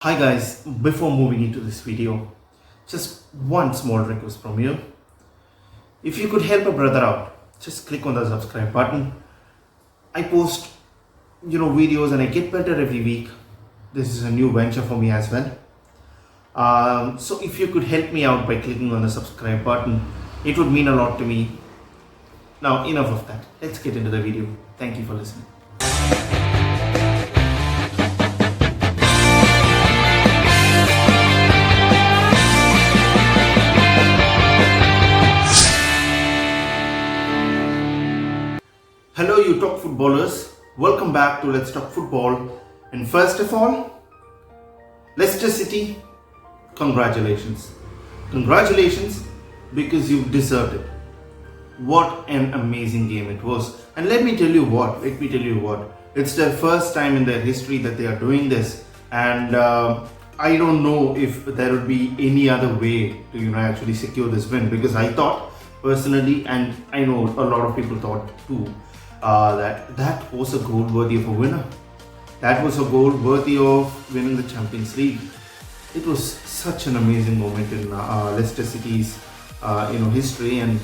Hi guys, before moving into this video, just one small request from you. If you could help a brother out, just click on the subscribe button. I post, videos and I get better every week. This is a new venture for me as well. So if you could help me out by clicking on the subscribe button, it would mean a lot to me. Now enough of that. Let's get into the video. Thank you for listening. Hello, you top footballers. Welcome back to Let's Talk Football. And first of all, Leicester City, congratulations. Congratulations because you deserved it. What an amazing game it was. And let me tell you what. It's their first time in their history that they are doing this. And I don't know if there would be any other way to actually secure this win, because I thought personally, and I know a lot of people thought too, that was a goal worthy of a winner. That was a goal worthy of winning the Champions League. It was such an amazing moment in Leicester City's history, and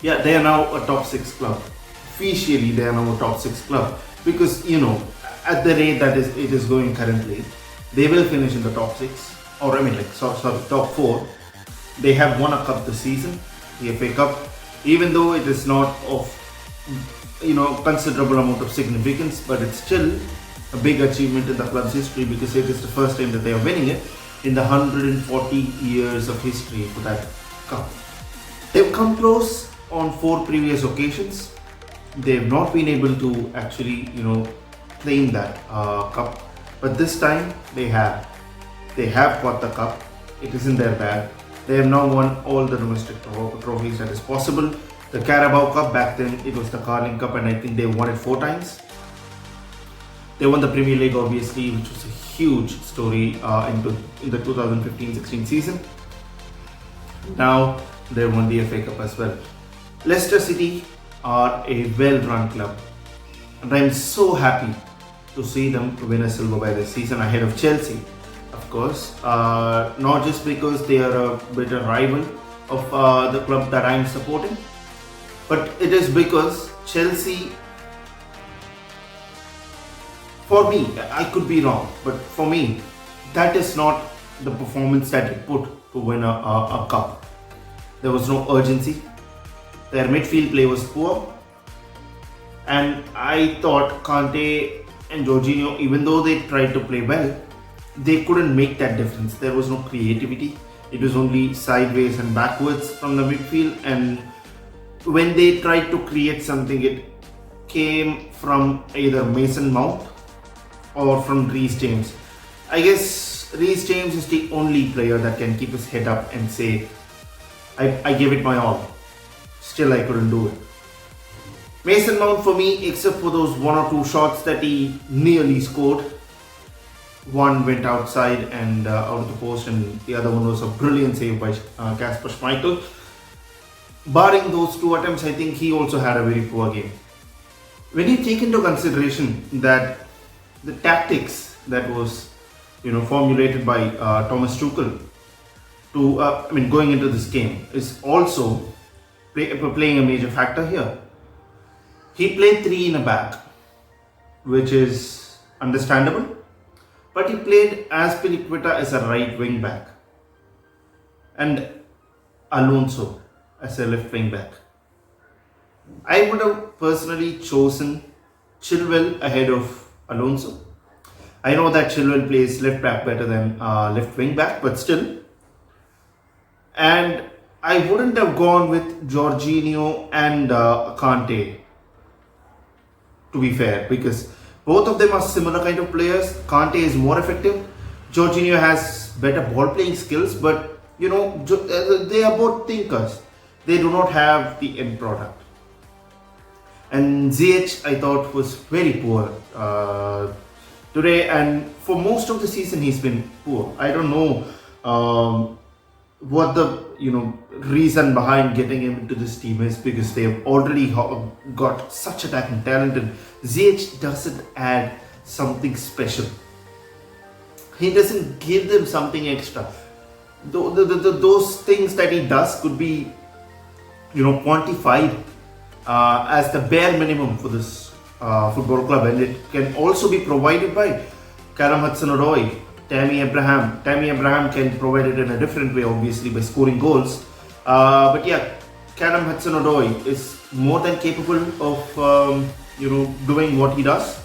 yeah, they are now a top 6 club. Officially, they are now a top 6 club because at the rate that it is going currently, they will finish in the top 6, or top 4. They have won a cup this season, the FA Cup, even though it is not of considerable amount of significance, but it's still a big achievement in the club's history because it is the first time that they are winning it in the 140 years of history for that cup. They've come close on 4 previous occasions. They've not been able to actually claim that cup, but this time they have got the cup. It is in their bag. They have now won all the domestic trophies that is possible. The Carabao Cup, back then it was the Carling Cup, and I think they won it 4 times. They won the Premier League obviously, which was a huge story in the 2015-16 season. Now they won the FA Cup as well. Leicester City are a well-run club, and I'm so happy to see them win a silverware this season ahead of Chelsea. Of course, not just because they are a bitter rival of the club that I'm supporting, but it is because Chelsea, for me, I could be wrong, but for me, that is not the performance that it put to win a cup. There was no urgency. Their midfield play was poor. And I thought Kante and Jorginho, even though they tried to play well, they couldn't make that difference. There was no creativity. It was only sideways and backwards from the midfield, and when they tried to create something, it came from either Mason Mount or from Reece James. I guess Reece James is the only player that can keep his head up and say, I gave it my all. Still, I couldn't do it. Mason Mount, for me, except for those 1 or 2 shots that he nearly scored, one went outside and out of the post, and the other one was a brilliant save by Kasper Schmeichel. Barring those 2 attempts, I think he also had a very poor game. When you take into consideration that the tactics that was formulated by Thomas Tuchel to going into this game is also playing a major factor here. He played 3 in a back, which is understandable, but he played Azpilicueta as a right wing back and Alonso as a left wing back. I would have personally chosen Chilwell ahead of Alonso. I know that Chilwell plays left back better than left wing back, but still. And I wouldn't have gone with Jorginho and Kante, to be fair, because both of them are similar kind of players. Kante is more effective. Jorginho has better ball playing skills, but they are both thinkers. They do not have the end product. And Ziyech, I thought, was very poor today, and for most of the season he's been poor. I don't know what the reason behind getting him into this team is, because they have already got such attacking talent, and Ziyech doesn't add something special. He doesn't give them something extra. Those things that he does could be, quantified as the bare minimum for this football club, and it can also be provided by Callum Hudson-Odoi, Tammy Abraham. Tammy Abraham can provide it in a different way, obviously, by scoring goals. But yeah, Callum Hudson-Odoi is more than capable of doing what he does.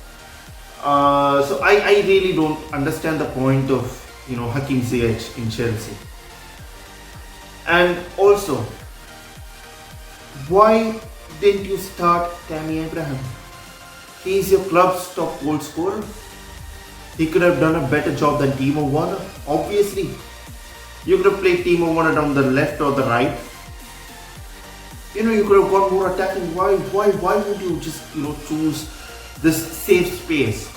So I really don't understand the point of Hakim Ziyech in Chelsea. And also, why didn't you start Tammy Abraham? He is your club's top goal scorer. He could have done a better job than Timo Werner. Obviously, you could have played Timo Werner down the left or the right. You could have got more attacking. Why would you just choose this safe space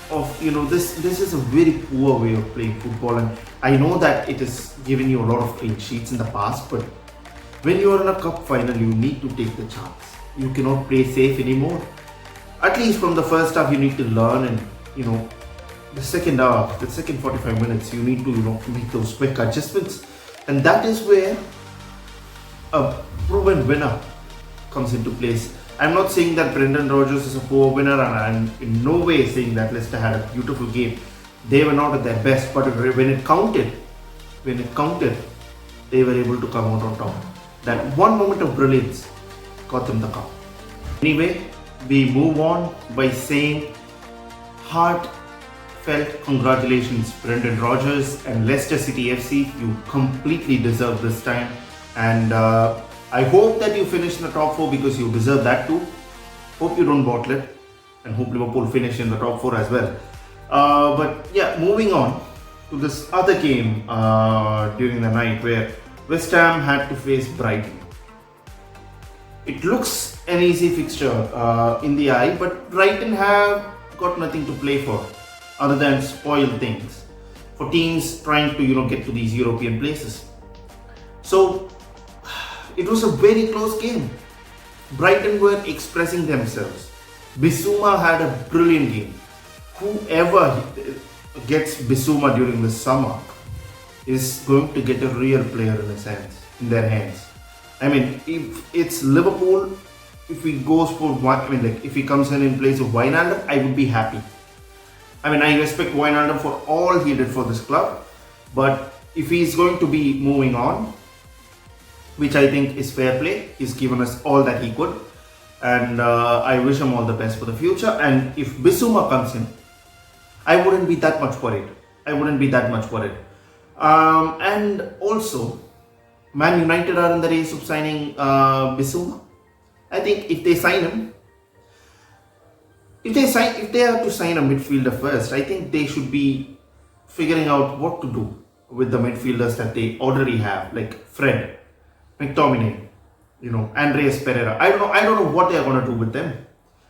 of this is a very poor way of playing football, and I know that it has given you a lot of clean sheets in the past, but when you are in a cup final, you need to take the chance. You cannot play safe anymore. At least from the first half, you need to learn, and the second half, the second 45 minutes, you need to make those quick adjustments, and that is where a proven winner comes into place. I'm not saying that Brendan Rodgers is a poor winner, and I'm in no way saying that Leicester had a beautiful game. They were not at their best, but when it counted, they were able to come out on top. That one moment of brilliance got them the cup. Anyway, we move on by saying heartfelt congratulations, Brendan Rodgers and Leicester City FC. You completely deserve this time, and I hope that you finish in the top 4 because you deserve that too. Hope you don't bottle it, and hope Liverpool finish in the top 4 as well. But yeah, moving on to this other game during the night where West Ham had to face Brighton. It looks an easy fixture in the eye, but Brighton have got nothing to play for other than spoil things for teams trying to get to these European places. So it was a very close game. Brighton were expressing themselves. Bissouma had a brilliant game. Whoever gets Bissouma during the summer is going to get a real player in their hands. I mean, if it's Liverpool, if he goes for one, if he comes in place of Wijnaldum, I would be happy. I respect Wijnaldum for all he did for this club, but if he's going to be moving on, which I think is fair play, he's given us all that he could, and I wish him all the best for the future. And if Bissouma comes in, I wouldn't be that much worried. And also, Man United are in the race of signing Bissouma. I think if they sign him, if they have to sign a midfielder first, I think they should be figuring out what to do with the midfielders that they already have, like Fred, McTominay, Andreas Pereira. I don't know what they are going to do with them.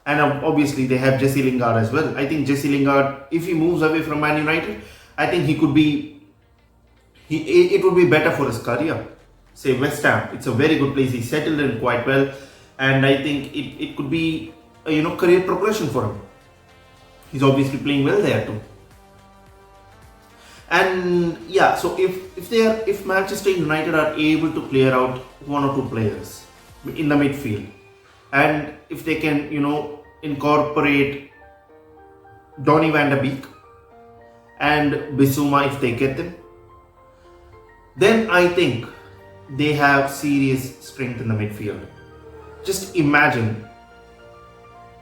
And obviously they have Jesse Lingard as well. I think Jesse Lingard, if he moves away from Man United, I think it would be better for his career. Say West Ham, it's a very good place. He settled in quite well, and I think it could be a career progression for him. He's obviously playing well there too. And yeah, so if Manchester United are able to clear out one or two players in the midfield, and if they can incorporate Donny van der Beek and Bissouma if they get them, then I think they have serious strength in the midfield. Just imagine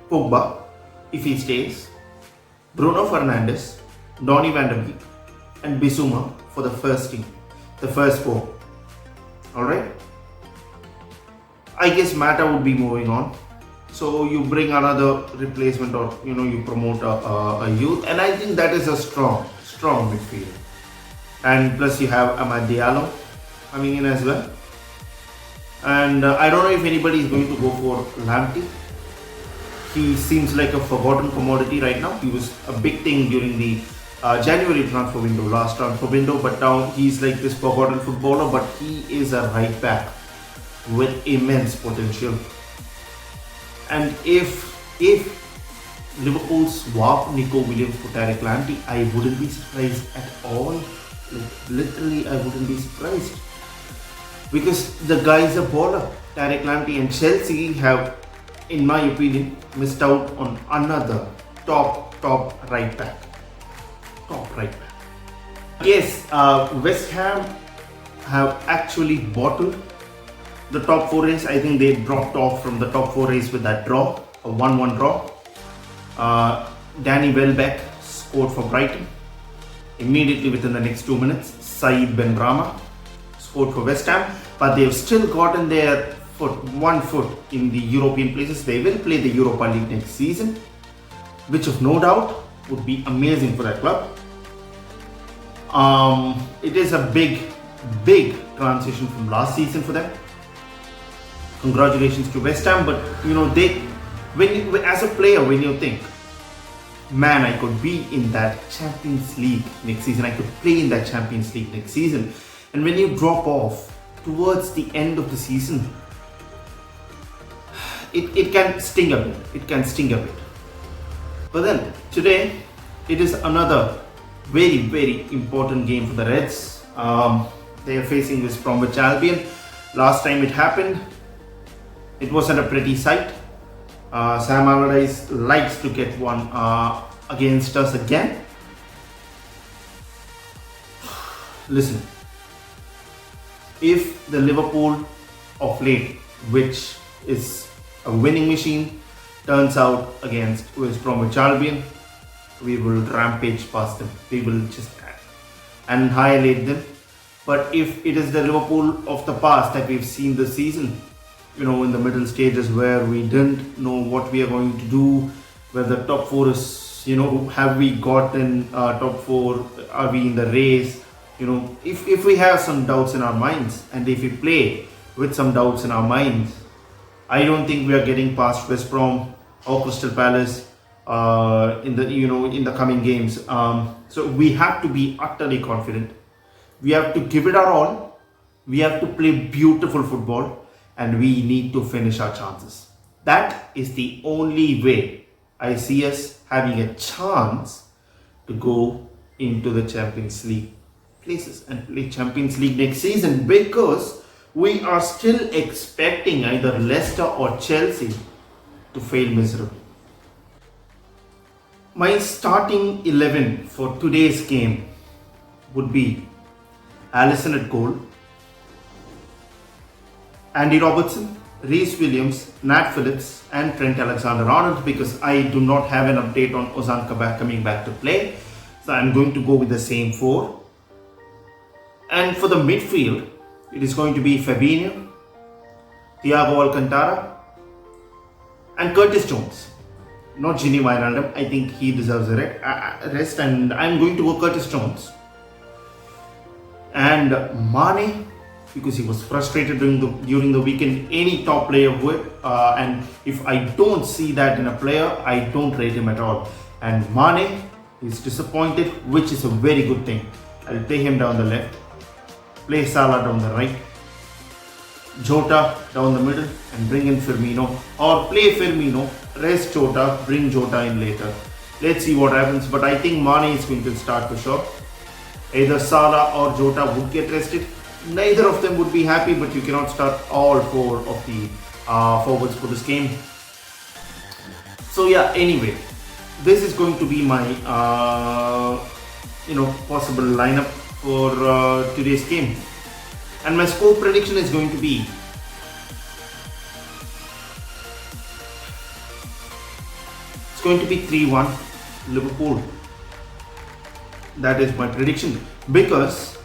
Pogba, if he stays, Bruno Fernandes, Donny van der Beek and Bissouma for the first team, the first 4. Alright? I guess Mata would be moving on. So you bring another replacement, or you promote a youth, and I think that is a strong midfield. And plus you have Amad Diallo coming in as well. And I don't know if anybody is going to go for Lamptey. He seems like a forgotten commodity right now. He was a big thing during the January transfer window, last transfer window, but now he's like this forgotten footballer, but he is a right back with immense potential. And if Liverpool's swap Nico Williams for Tarek Lamptey, I wouldn't be surprised at all. Like, literally, I wouldn't be surprised. Because the guy is a baller. Tarek Lamptey, and Chelsea have, in my opinion, missed out on another top right back. Top right back. Yes, West Ham have actually bottled the top 4 race. I think they dropped off from the top 4 race with that draw, a 1-1 draw. Danny Welbeck scored for Brighton. Immediately within the next 2 minutes, Saeed Ben Rama scored for West Ham. But they've still gotten their one foot in the European places. They will play the Europa League next season, which of no doubt would be amazing for that club. It is a big transition from last season for them. Congratulations to West Ham, but as a player, when you think, man, I could be in that Champions League next season, I could play in that Champions League next season, and when you drop off towards the end of the season, it can sting a bit. It can sting a bit. But then today, it is another very important game for the Reds. They are facing West Bromwich Albion. Last time it happened, it wasn't a pretty sight. Sam Allardyce likes to get one against us again. Listen, if the Liverpool of late, which is a winning machine, turns out against West Bromwich Albion, we will rampage past them. We will just annihilate them. But if it is the Liverpool of the past that we've seen this season, in the middle stages where we didn't know what we are going to do, where the top 4 is, have we gotten top 4? Are we in the race? If we have some doubts in our minds, and if we play with some doubts in our minds, I don't think we are getting past West Brom or Crystal Palace in the coming games. So we have to be utterly confident. We have to give it our all. We have to play beautiful football, and we need to finish our chances. That is the only way I see us having a chance to go into the Champions League places and play Champions League next season, because we are still expecting either Leicester or Chelsea to fail miserably. My starting 11 for today's game would be Alisson at goal, Andy Robertson, Reece Williams, Nat Phillips and Trent Alexander-Arnold, because I do not have an update on Ozan Kabak coming back to play. So I'm going to go with the same 4. And for the midfield, it is going to be Fabinho, Thiago Alcantara and Curtis Jones. Not Gini Wijnaldum. I think he deserves a rest, and I'm going to go Curtis Jones. And Mane, because he was frustrated during the weekend. Any top player would, and if I don't see that in a player, I don't rate him at all. And Mane is disappointed, which is a very good thing. I'll play him down the left, play Salah down the right, Jota down the middle and bring in Firmino, or play Firmino, rest Jota, bring Jota in later. Let's see what happens, but I think Mane is going to start for sure. Either Salah or Jota would get rested. Neither of them would be happy, but you cannot start all 4 of the forwards for this game. So yeah, anyway, this is going to be my possible lineup for today's game. And my score prediction is going to be it's going to be 3-1 Liverpool. That is my prediction, because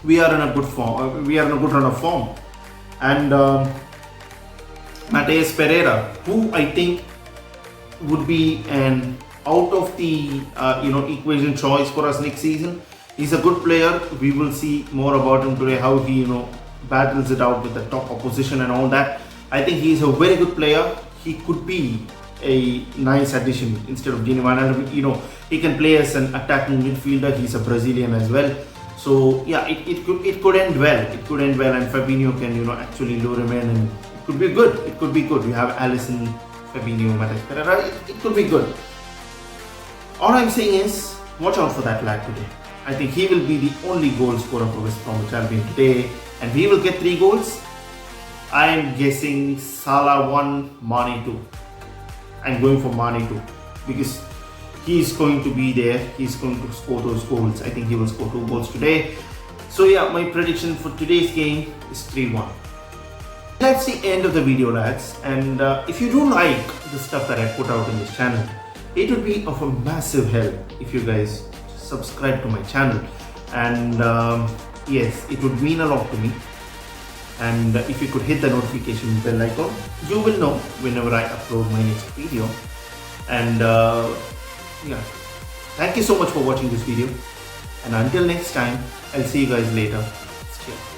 we are in a good form. We are in a good run of form, and Matheus Pereira, who I think would be an out of the equation choice for us next season. He's a good player. We will see more about him today, how he battles it out with the top opposition and all that. I think he's a very good player. He could be a nice addition instead of Gini Wijnaldum. He can play as an attacking midfielder. He's a Brazilian as well. So yeah, it could end well. It could end well, and Fabinho can actually lure him in, and it could be good. It could be good. We have Alisson Fabinho, Matheus Pereira, it could be good. All I'm saying is, watch out for that lad today. I think he will be the only goal scorer for West Bromwich Albion today, and we will get 3 goals. I'm guessing Salah 1, Mane 2. I'm going for Mane 2 because he's going to be there. He's going to score those goals. I think he will score 2 goals today. So yeah, my prediction for today's game is 3-1. That's the end of the video, lads. And if you do like the stuff that I put out in this channel, it would be of a massive help if you guys subscribe to my channel. And yes, it would mean a lot to me. And if you could hit the notification bell icon, you will know whenever I upload my next video. And yeah, thank you so much for watching this video. And until next time, I'll see you guys later. Cheers.